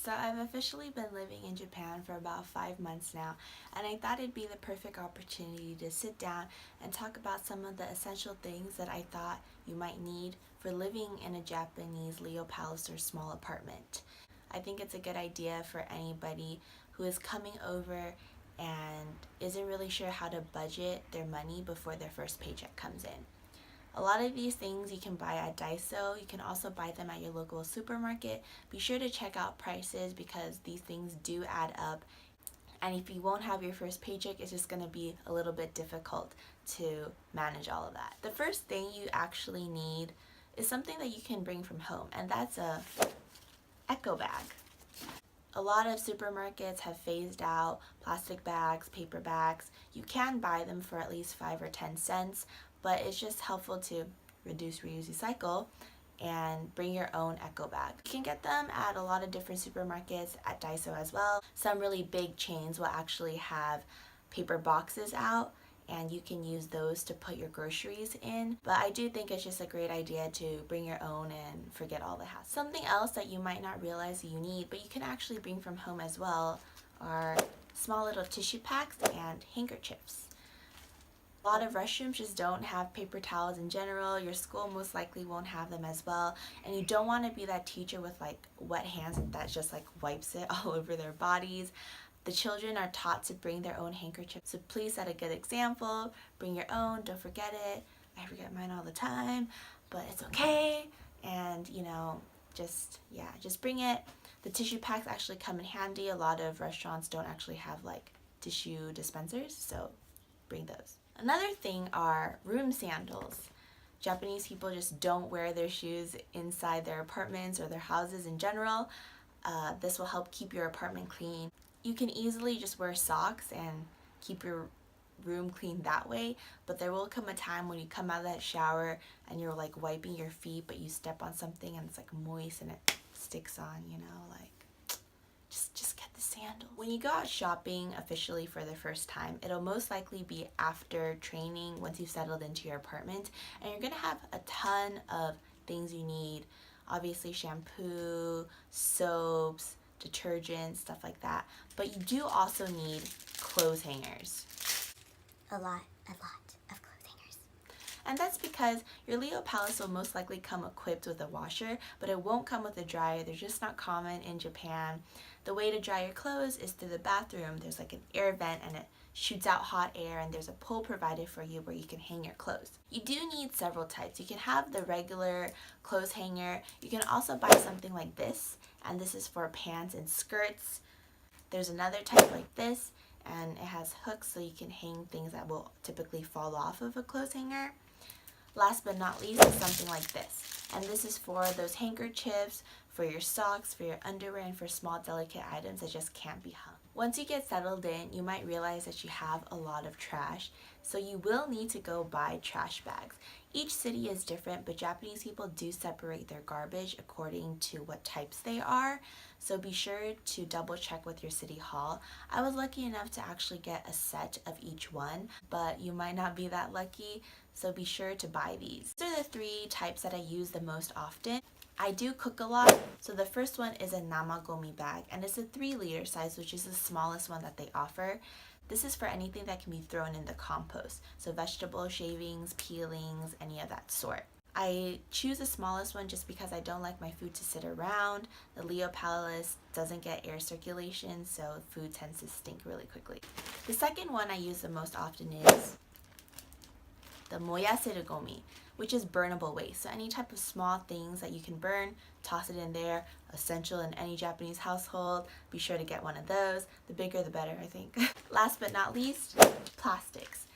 So I've officially been living in Japan for about 5 months now, and I thought it'd be the perfect opportunity to sit down and talk about some of the essential things that I thought you might need for living in a Japanese LeoPalace or small apartment. I think it's a good idea for anybody who is coming over and isn't really sure how to budget their money before their first paycheck comes in. A lot of these things you can buy at Daiso. You can also buy them at your local supermarket. Be sure to check out prices because these things do add up. And if you won't have your first paycheck, it's just going to be a little bit difficult to manage all of that. The first thing you actually need is something that you can bring from home, and that's a eco bag. A lot of supermarkets have phased out plastic bags, paper bags. You can buy them for at least 5 or 10 cents, but it's just helpful to reduce, reuse, recycle and bring your own eco bag. You can get them at a lot of different supermarkets, at Daiso as well. Some really big chains will actually have paper boxes out, and you can use those to put your groceries in. But I do think it's just a great idea to bring your own and forget all the hassle. Something else that you might not realize you need, but you can actually bring from home as well, are small little tissue packs and handkerchiefs. A lot of restrooms just don't have paper towels in general. Your school most likely won't have them as well. And you don't want to be that teacher with like wet hands that just like wipes it all over their bodies. The children are taught to bring their own handkerchiefs. So please set a good example. Bring your own. Don't forget it. I forget mine all the time, but it's okay. And just bring it. The tissue packs actually come in handy. A lot of restaurants don't actually have like tissue dispensers, so bring those. Another thing are room sandals. Japanese people just don't wear their shoes inside their apartments or their houses in general. This will help keep your apartment clean. You can easily just wear socks and keep your room clean that way, but there will come a time when you come out of that shower and you're like wiping your feet, but you step on something and it's like moist and it sticks on, just get the sandals. When you go out shopping officially for the first time, it'll most likely be after training, once you've settled into your apartment, and you're gonna have a ton of things you need. Obviously shampoo, soaps, detergent, stuff like that. But you do also need clothes hangers. A lot of clothes hangers. And that's because your LeoPalace will most likely come equipped with a washer, but it won't come with a dryer. They're just not common in Japan. The way to dry your clothes is through the bathroom. There's like an air vent and it shoots out hot air, and there's a pole provided for you where you can hang your clothes. You do need several types. You can have the regular clothes hanger. You can also buy something like this, and this is for pants and skirts. There's another type like this, and it has hooks so you can hang things that will typically fall off of a clothes hanger. Last but not least is something like this, and this is for those handkerchiefs, for your socks, for your underwear, and for small delicate items that just can't be hung. Once you get settled in, you might realize that you have a lot of trash, so you will need to go buy trash bags. Each city is different, but Japanese people do separate their garbage according to what types they are, so be sure to double check with your city hall. I was lucky enough to actually get a set of each one, but you might not be that lucky, so be sure to buy these. These are the 3 types that I use the most often. I do cook a lot, so the first one is a namagomi bag, and it's a 3-liter size, which is the smallest one that they offer. This is for anything that can be thrown in the compost, so vegetable shavings, peelings, any of that sort. I choose the smallest one just because I don't like my food to sit around. The LeoPalace doesn't get air circulation, so food tends to stink really quickly. The second one I use the most often is the moyaseru gomi, which is burnable waste. So any type of small things that you can burn, toss it in there. Essential in any Japanese household. Be sure to get one of those. The bigger the better, I think. Last but not least, plastics.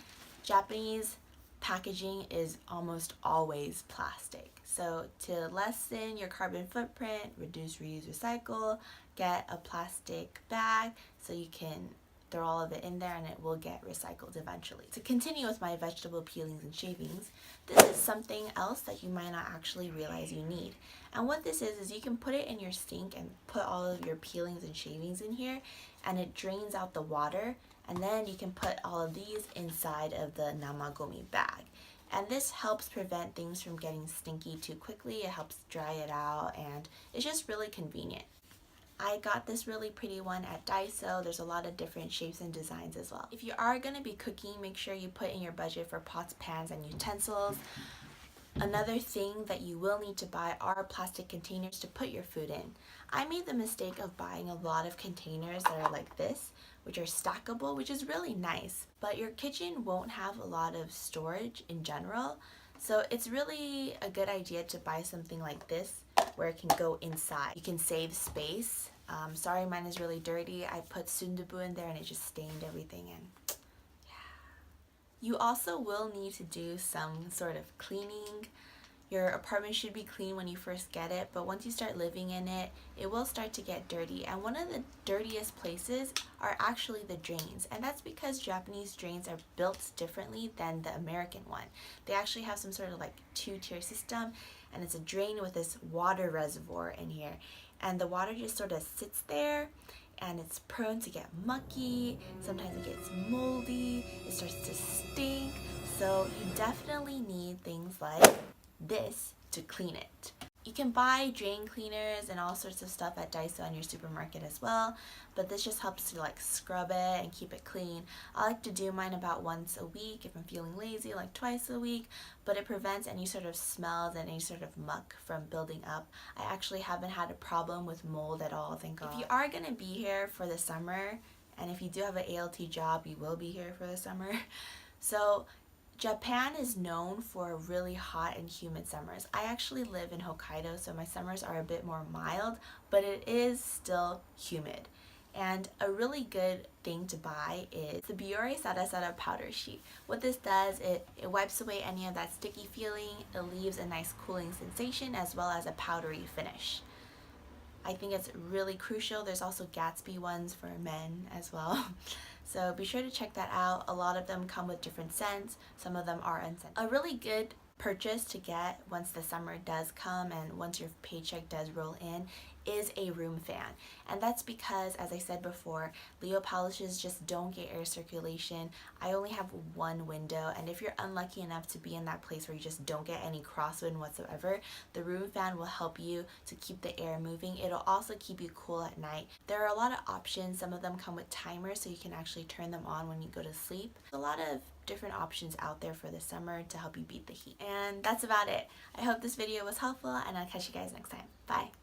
Japanese packaging is almost always plastic. So to lessen your carbon footprint, reduce, reuse, recycle, get a plastic bag so you can throw all of it in there and it will get recycled eventually. To continue with my vegetable peelings and shavings, this is something else that you might not actually realize you need. And what this is you can put it in your sink and put all of your peelings and shavings in here, and it drains out the water, and then you can put all of these inside of the namagomi bag. And this helps prevent things from getting stinky too quickly. It helps dry it out, and it's just really convenient. I got this really pretty one at Daiso. There's a lot of different shapes and designs as well. If you are going to be cooking, make sure you put in your budget for pots, pans, and utensils. Another thing that you will need to buy are plastic containers to put your food in. I made the mistake of buying a lot of containers that are like this, which are stackable, which is really nice. But your kitchen won't have a lot of storage in general, so it's really a good idea to buy something like this where it can go inside. You can save space. Sorry, mine is really dirty. I put sundubu in there and it just stained everything in. You also will need to do some sort of cleaning. Your apartment should be clean when you first get it, but once you start living in it, it will start to get dirty. And one of the dirtiest places are actually the drains. And that's because Japanese drains are built differently than the American one. They actually have some sort of like two-tier system, and it's a drain with this water reservoir in here. And the water just sort of sits there, and it's prone to get mucky. Sometimes it gets moldy, it starts to stink. So you definitely need things like this to clean it. You can buy drain cleaners and all sorts of stuff at Daiso in your supermarket as well, but this just helps to like scrub it and keep it clean. I like to do mine about once a week if I'm feeling lazy, like twice a week, but it prevents any sort of smells and any sort of muck from building up. I actually haven't had a problem with mold at all, thank God. If you are going to be here for the summer, and if you do have an ALT job, you will be here for the summer. So Japan is known for really hot and humid summers. I actually live in Hokkaido, so my summers are a bit more mild, but it is still humid. And a really good thing to buy is the Biore Sarasara powder sheet. What this does, it wipes away any of that sticky feeling, it leaves a nice cooling sensation as well as a powdery finish. I think it's really crucial. There's also Gatsby ones for men as well. So be sure to check that out. A lot of them come with different scents. Some of them are unscented. A really good purchase to get once the summer does come and once your paycheck does roll in is a room fan. And that's because, as I said before, LeoPalaces just don't get air circulation. I only have one window, and if you're unlucky enough to be in that place where you just don't get any crosswind whatsoever, the room fan will help you to keep the air moving. It'll also keep you cool at night. There are a lot of options. Some of them come with timers, so you can actually turn them on when you go to sleep. A lot of different options out there for the summer to help you beat the heat. And that's about it. I hope this video was helpful, and I'll catch you guys next time. Bye!